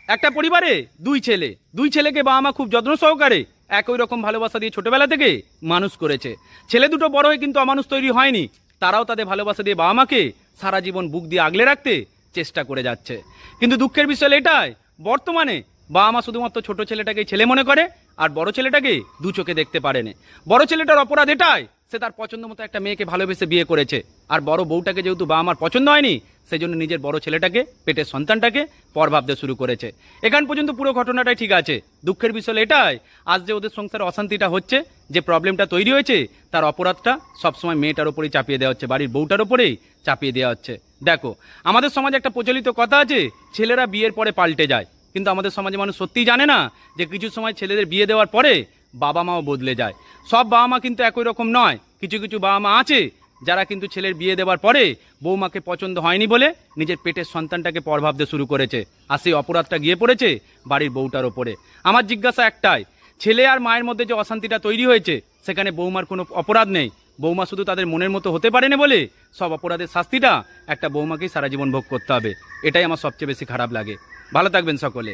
একটা পরিবারে দুই ছেলেকে বাবা মা খুব যত্ন সহকারে একই রকম ভালোবাসা দিয়ে ছোটবেলা থেকে মানুষ করেছে। ছেলে দুটো বড় হয়ে কিন্তু অমানুষ তৈরি হয়নি, তারাও তাদের ভালোবাসা দিয়ে বাবা মাকে সারা জীবন বুক দিয়ে আগলে রাখতে চেষ্টা করে যাচ্ছে। কিন্তু দুঃখের বিষয় এটাই, বর্তমানে বাবা মা শুধুমাত্র ছোট ছেলেটাকে ছেলে মনে করে আর বড় ছেলেটাকে দু চোখে দেখতে পারে না। বড় ছেলেটার অপরাধ এটাই, সে তার পছন্দ মতো একটা মেয়েকে ভালোবেসে বিয়ে করেছে, আর বড় বউটাকে যেহেতু বাবা মার পছন্দ হয়নি সেই জন্য নিজের বড় ছেলেটাকে, পেটের সন্তানটাকে পর ভাবতে শুরু করেছে। এখান পর্যন্ত পুরো ঘটনাটাই ঠিক আছে। দুঃখের বিষয় এটাই, আজ যে ওদের সংসারে অশান্তিটা হচ্ছে, যে প্রবলেমটা তৈরি হয়েছে, তার অপরাধটা সবসময় মেয়েটার ওপরেই চাপিয়ে দেওয়া হচ্ছে, বাড়ির বউটার ওপরেই চাপিয়ে দেওয়া হচ্ছে। দেখো, আমাদের সমাজে একটা প্রচলিত কথা আছে, ছেলেরা বিয়ের পরে পাল্টে যায়। কিন্তু আমাদের সমাজে মানুষ সত্যিই জানে না যে কিছু সময় ছেলেদের বিয়ে দেওয়ার পরে বাবা মাও বদলে যায়। সব বাবা মা কিন্তু একই রকম নয়। কিছু কিছু বাবা মা আছে যারা কিন্তু ছেলের বিয়ে দেওয়ার পরে বৌমাকে পছন্দ হয়নি বলে নিজের পেটের সন্তানটাকে পর ভাবতে শুরু করেছে, আর সেই অপরাধটা গিয়ে পড়েছে বাড়ির বউটার ওপরে। আমার জিজ্ঞাসা একটাই, ছেলে আর মায়ের মধ্যে যে অশান্তিটা তৈরি হয়েছে সেখানে বৌমার কোনো অপরাধ নেই। বৌমা শুধু তাদের মনের মতো হতে পারে না বলে সব অপরাধের শাস্তিটা একটা বৌমাকেই সারা জীবন ভোগ করতে হবে। এটাই আমার সবচেয়ে বেশি খারাপ লাগে। ভালো থাকবেন সকলে।